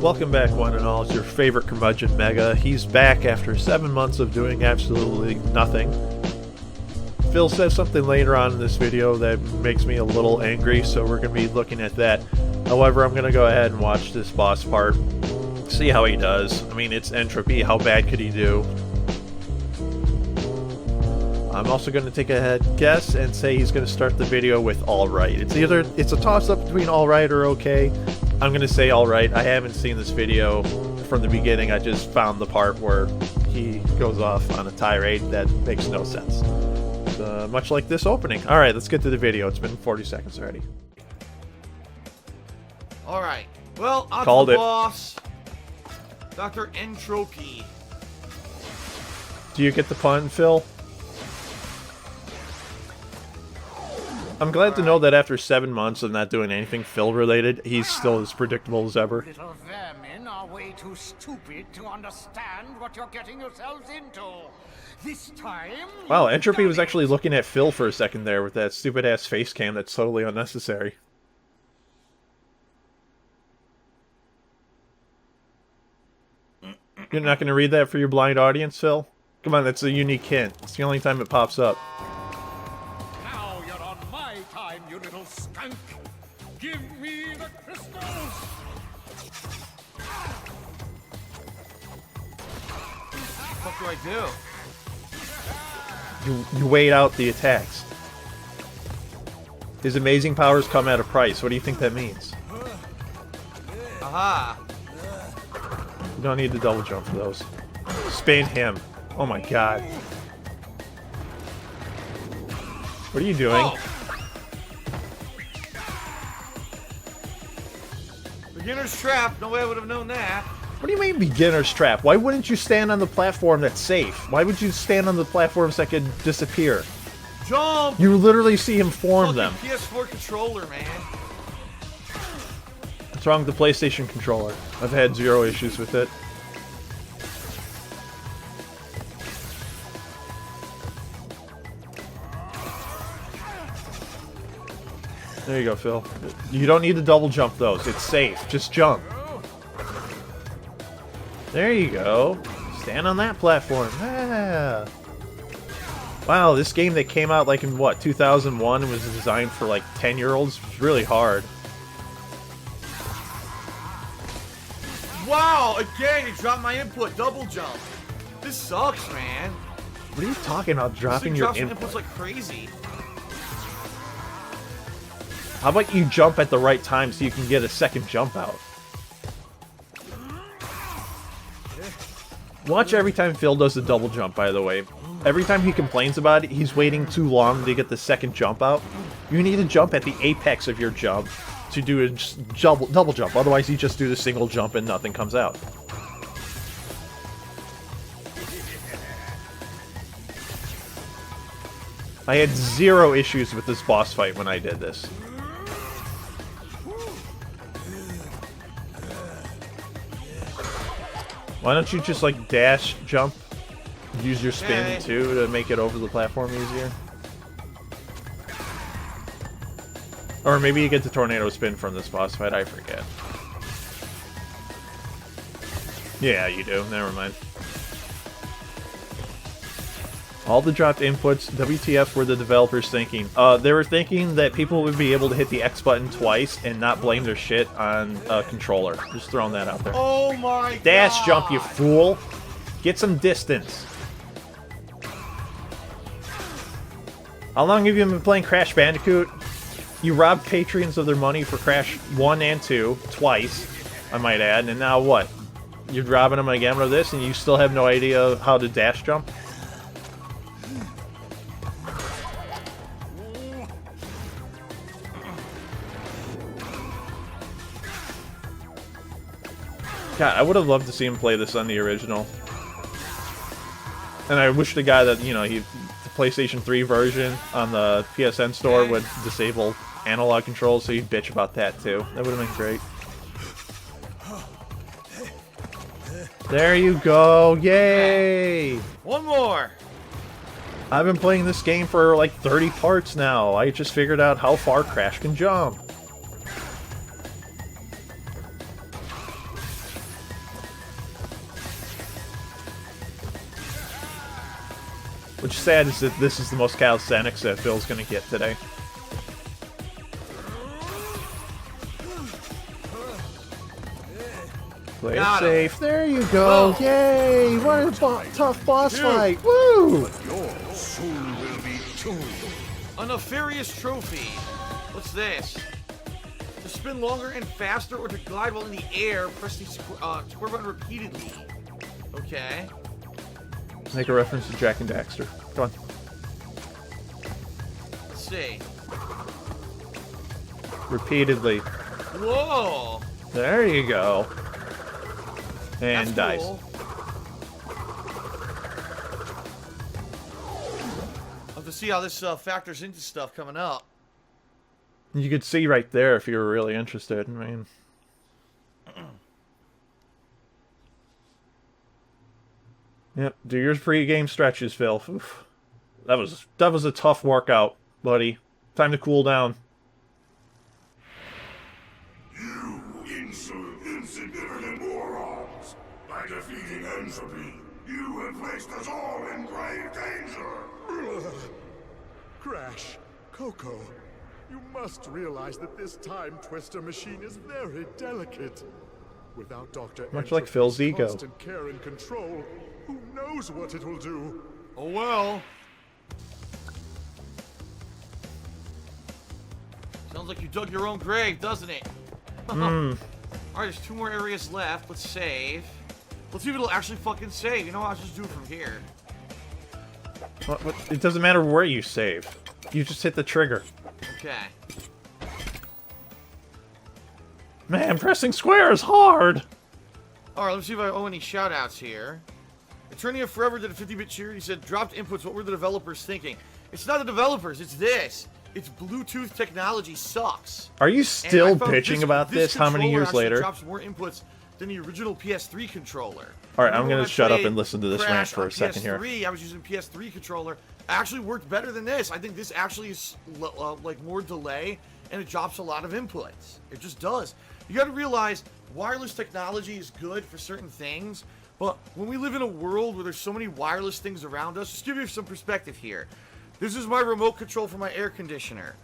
Welcome back, one and all. It's your favorite curmudgeon, Mega. He's back after 7 months of doing absolutely nothing. Phil says something later on in this video that makes me a little angry, so we're going to be looking at that. However, I'm going to go ahead and watch this boss part, see how he does. I mean, it's Entropy. How bad could he do? I'm also going to take a guess and say he's going to start the video with alright. It's a toss-up between alright or okay. I'm going to say alright. I haven't seen this video from the beginning. I just found the part where he goes off on a tirade that makes no sense. Much like this opening. Alright, let's get to the video. It's been 40 seconds already. Alright. Well, on Called to the it. boss. Dr. Tropy. Do you get the pun, Phil? I'm glad to know that after 7 months of not doing anything Phil-related, he's still as predictable as ever. Little vermin are way too stupid to understand what you're getting yourselves into. This time... Wow, Entropy was actually looking at Phil for a second there with that stupid-ass face cam that's totally unnecessary. You're not going to read that for your blind audience, Phil? Come on, that's a unique hint. It's the only time it pops up. Now you're on my time, you little skunk. Give me the crystals. What do I do? You wait out the attacks. His amazing powers come at a price. What do you think that means? Aha. You don't need to double jump for those. Spin him. Oh my god. What are you doing? Oh. Beginner's trap. No way I would have known that. What do you mean beginner's trap? Why wouldn't you stand on the platform that's safe? Why would you stand on the platforms that could disappear? Jump! You literally see him form Fucking them. PS4 controller, man. What's wrong with the PlayStation controller? I've had zero issues with it. There you go, Phil. You don't need to double jump those. It's safe. Just jump. There you go. Stand on that platform. Yeah. Wow, this game that came out like in what, 2001 and was designed for like 10-year-olds was really hard. Wow, again, you dropped my input. Double jump. This sucks, man. What are you talking about dropping your input? Input's like crazy. How about you jump at the right time so you can get a second jump out? Watch every time Phil does the double jump, by the way. Every time he complains about it, he's waiting too long to get the second jump out. You need to jump at the apex of your jump to do a double jump. Otherwise, you just do the single jump and nothing comes out. I had zero issues with this boss fight when I did this. Why don't you just like dash jump? Use your spin too to make it over the platform easier? Or maybe you get the tornado spin from this boss fight, I forget. Yeah, you do. Never mind. All the dropped inputs, WTF were the developers thinking? They were thinking that people would be able to hit the X button twice and not blame their shit on a controller. Just throwing that out there. Oh my god. Dash jump, you fool! Get some distance. How long have you been playing Crash Bandicoot? You robbed Patreons of their money for Crash 1 and 2, twice, I might add, and now what? You're robbing them again with this and you still have no idea how to dash jump? God, I would have loved to see him play this on the original. And I wish the guy that, you know, the PlayStation 3 version on the PSN store would disable analog controls, so he'd bitch about that too. That would have been great. There you go! Yay! One more! I've been playing this game for like 30 parts now. I just figured out how far Crash can jump. Which is sad is that this is the most calisthenics that Phil's gonna get today. Play it safe. There you go. Whoa. Yay! What a tough boss fight. Woo! Your soul will be too. A nefarious trophy. What's this? To spin longer and faster or to glide while in the air, press the square button repeatedly. Okay. Make a reference to Jack and Daxter. Go on. Let's see. Repeatedly. Whoa! There you go. And That's dies. cool. I'll have to see how this factors into stuff coming up. You could see right there if you were really interested. I mean... Yep, do your pre-game stretches, Phil. Oof. That was a tough workout, buddy. Time to cool down. You insignificant morons! By defeating entropy, you have placed us all in grave danger! Crash, Coco, you must realize that this time twister machine is very delicate. Without Dr. Much like Phil's ego. Constant care and control, who knows what it will do? Oh well. Sounds like you dug your own grave, doesn't it? Alright, there's 2 more areas left. Let's save. Let's see if it'll actually fucking save. You know what? I'll just do it from here. What? It doesn't matter where you save. You just hit the trigger. Okay. Man, pressing square is hard! Alright, let's see if I owe any shoutouts here. Eternia Forever did a 50-bit cheer. He said, dropped inputs. What were the developers thinking? It's not the developers. It's this. It's Bluetooth technology sucks. Are you still And I found bitching about this how many controller years actually later? drops more inputs than the original PS3 controller. Alright, I'm Remember gonna when I shut up played and listen to this rant Crash for on a second here. PS3, I was using PS3 controller. It actually worked better than this. I think this actually is like more delay, and it drops a lot of inputs. It just does. You got to realize wireless technology is good for certain things, but when we live in a world where there's so many wireless things around us, just give you some perspective here. This is my remote control for my air conditioner.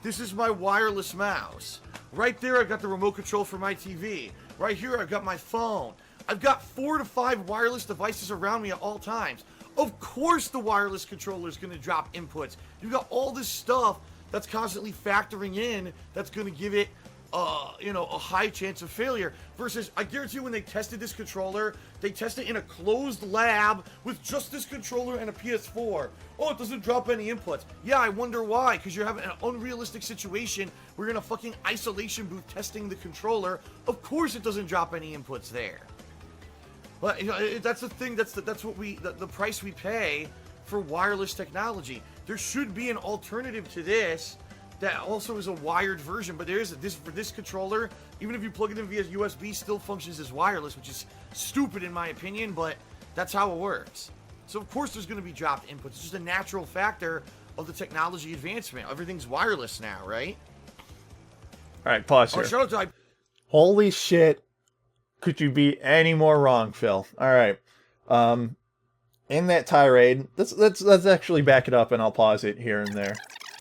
This is my wireless mouse. Right there, I've got the remote control for my TV. Right here, I've got my phone. I've got 4 to 5 wireless devices around me at all times. Of course the wireless controller is going to drop inputs. You've got all this stuff that's constantly factoring in that's going to give it a high chance of failure. Versus, I guarantee you when they tested this controller, they tested it in a closed lab with just this controller and a PS4. Oh, it doesn't drop any inputs. Yeah, I wonder why. Because you're having an unrealistic situation. We're in a fucking isolation booth testing the controller. Of course it doesn't drop any inputs there. But that's the thing. That's what the price we pay for wireless technology. There should be an alternative to this that also is a wired version, but there is for this controller, even if you plug it in via USB, still functions as wireless, which is stupid in my opinion, but that's how it works. So of course there's going to be dropped inputs. It's just a natural factor of the technology advancement. Everything's wireless now, right? Alright, pause here. Shout out to Holy shit. Could you be any more wrong, Phil? Alright. In that tirade, let's actually back it up and I'll pause it here and there.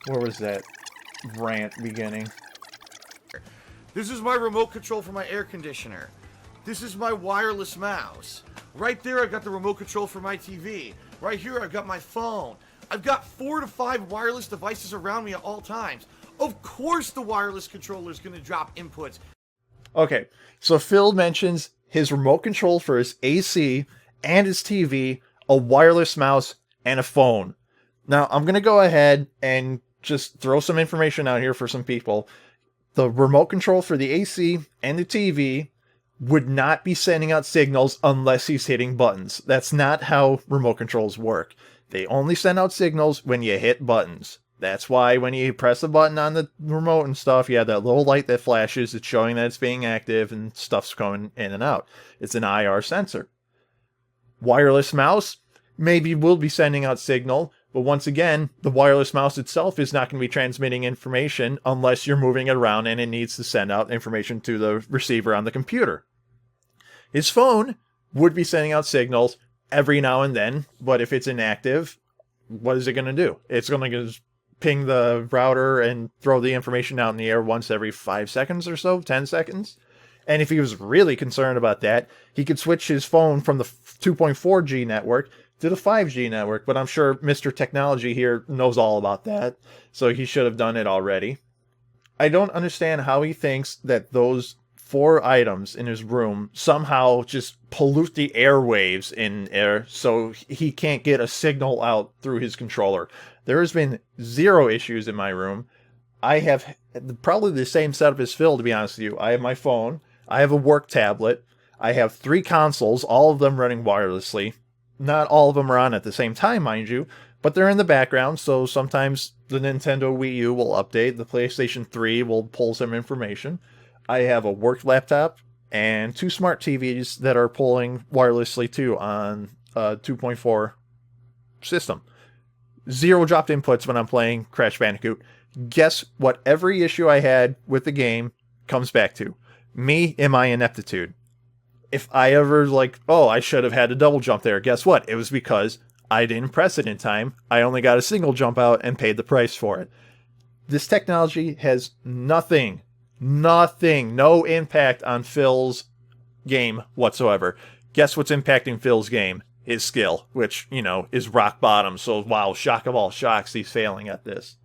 Where was that rant beginning? This is my remote control for my air conditioner. This is my wireless mouse. Right there, I've got the remote control for my TV. Right here, I've got my phone. I've got 4 to 5 wireless devices around me at all times. Of course the wireless controller is going to drop inputs. Okay, so Phil mentions his remote control for his AC and his TV, a wireless mouse, and a phone. Now, I'm going to go ahead and just throw some information out here for some people. The remote control for the AC and the TV would not be sending out signals unless he's hitting buttons. That's not how remote controls work. They only send out signals when you hit buttons. That's why when you press a button on the remote and stuff, you have that little light that flashes. It's showing that it's being active and stuff's going in and out. It's an IR sensor. Wireless mouse maybe will be sending out signal, but once again, the wireless mouse itself is not going to be transmitting information unless you're moving it around and it needs to send out information to the receiver on the computer. His phone would be sending out signals every now and then, but if it's inactive, what is it going to do? It's going to ping the router and throw the information out in the air once every 5 seconds or so, 10 seconds. And if he was really concerned about that, he could switch his phone from the 2.4G network to the 5G network. But I'm sure Mr. Technology here knows all about that, so he should have done it already. I don't understand how he thinks that those 4 items in his room somehow just pollute the airwaves in air so he can't get a signal out through his controller. There has been 0 issues in my room. I have probably the same setup as Phil, to be honest with you. I have my phone. I have a work tablet. I have 3 consoles, all of them running wirelessly. Not all of them are on at the same time, mind you, but they're in the background, so sometimes the Nintendo Wii U will update. The PlayStation 3 will pull some information. I have a work laptop and 2 smart TVs that are pulling wirelessly too on a 2.4 system. 0 dropped inputs when I'm playing Crash Bandicoot. Guess what every issue I had with the game comes back to? Me and my ineptitude. If I ever I should have had a double jump there. Guess what? It was because I didn't press it in time. I only got a single jump out and paid the price for it. This technology has nothing, no impact on Phil's game whatsoever. Guess what's impacting Phil's game? His skill, which, is rock bottom. So, wow, shock of all shocks, he's failing at this.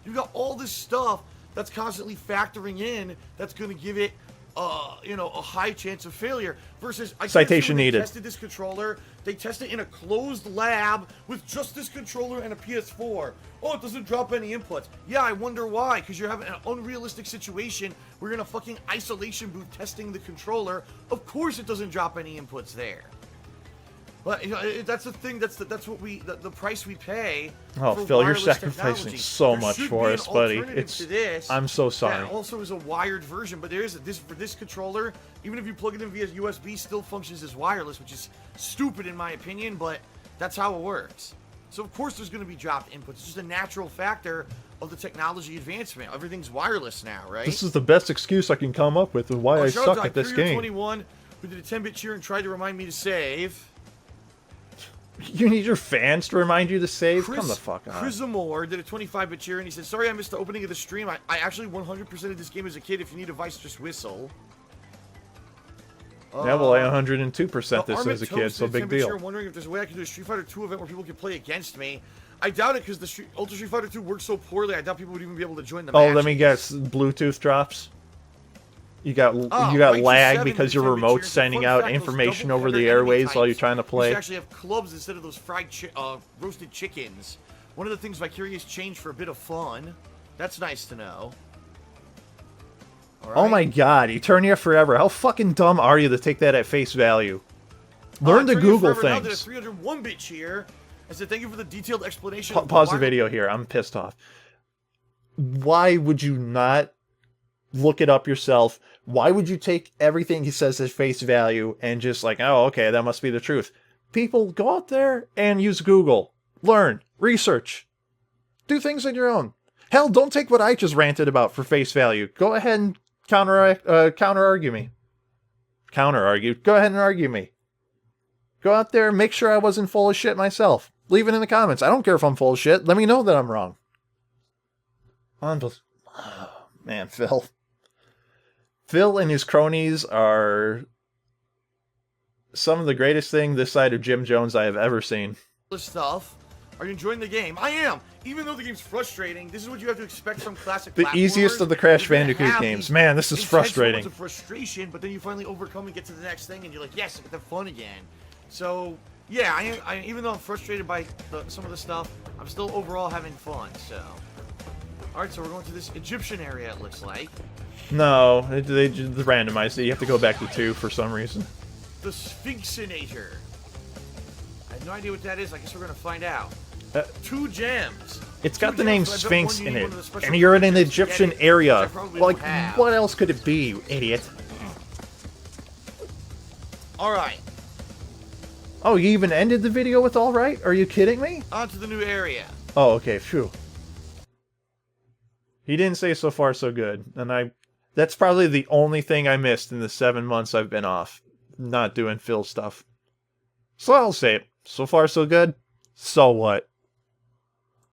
You've got all this stuff that's constantly factoring in that's going to give it a high chance of failure. Versus, Citation needed. They tested this controller. They tested it in a closed lab with just this controller and a PS4. Oh, it doesn't drop any inputs. Yeah, I wonder why. Because you're having an unrealistic situation. We're in a fucking isolation booth testing the controller. Of course, it doesn't drop any inputs there. But that's the thing. That's what the price we pay. Oh, for Phil, you're wireless sacrificing technology. so There much should for be us, an buddy. alternative to this. I'm so sorry. That also is a wired version, but there is for this controller. Even if you plug it in via USB, still functions as wireless, which is stupid in my opinion. But that's how it works. So of course there's going to be dropped inputs. It's just a natural factor of the technology advancement. Everything's wireless now, right? This is the best excuse I can come up with of why I suck at this game. 21, who did a 10-bit cheer and tried to remind me to save. You need your fans to remind you to save? Come the fuck on. Chris Amore did a 25-bit cheer, and he said, sorry I missed the opening of the stream. I actually 100% of this game as a kid. If you need a Vice, just whistle. Yeah, well, I 102% this as a kid, so big deal. I'm wondering if there's a way I can do a Street Fighter 2 event where people can play against me. I doubt it, because the Ultra Street Fighter 2 works so poorly, I doubt people would even be able to join the match. Oh, let me guess. Bluetooth drops? You got lag because your remote's sending out information over the airways while you're trying to play. You actually have clubs instead of those fried roasted chickens. One of the things Vicarious changed for a bit of fun. That's nice to know. All right. Oh my god, Eternia Forever. How fucking dumb are you to take that at face value? Learn to Google things. Now did a 301-bit cheer. I said thank you for the detailed explanation. Pause the video here. I'm pissed off. Why would you not look it up yourself? Why would you take everything he says at face value and just oh, okay, that must be the truth? People, go out there and use Google. Learn. Research. Do things on your own. Hell, don't take what I just ranted about for face value. Go ahead and counter-argue me. Counter-argue? Go ahead and argue me. Go out there and make sure I wasn't full of shit myself. Leave it in the comments. I don't care if I'm full of shit. Let me know that I'm wrong. Man, Phil. Phil and his cronies are some of the greatest thing this side of Jim Jones I have ever seen. This stuff. Are you enjoying the game? I am. Even though the game's frustrating, this is what you have to expect from classic The easiest of the Crash Bandicoot games. Man, this is frustrating. It's of frustration, but then you finally overcome and get to the next thing, and you're like, yes, I get the fun again. So, yeah, I even though I'm frustrated by some of the stuff, I'm still overall having fun, so. Alright, so we're going to this Egyptian area, it looks like. No, they just randomized it. You have to go back to 2 for some reason. The Sphinxinator. I have no idea what that is. I guess we're going to find out. 2 gems. It's got the name Sphinx in it, and you're in an Egyptian area. Like, what else could it be, you idiot? Alright. Oh, you even ended the video with alright? Are you kidding me? On to the new area. Oh, okay, phew. He didn't say so far so good, and that's probably the only thing I missed in the 7 months I've been off, not doing Phil stuff. So I'll say it. So far so good, so what?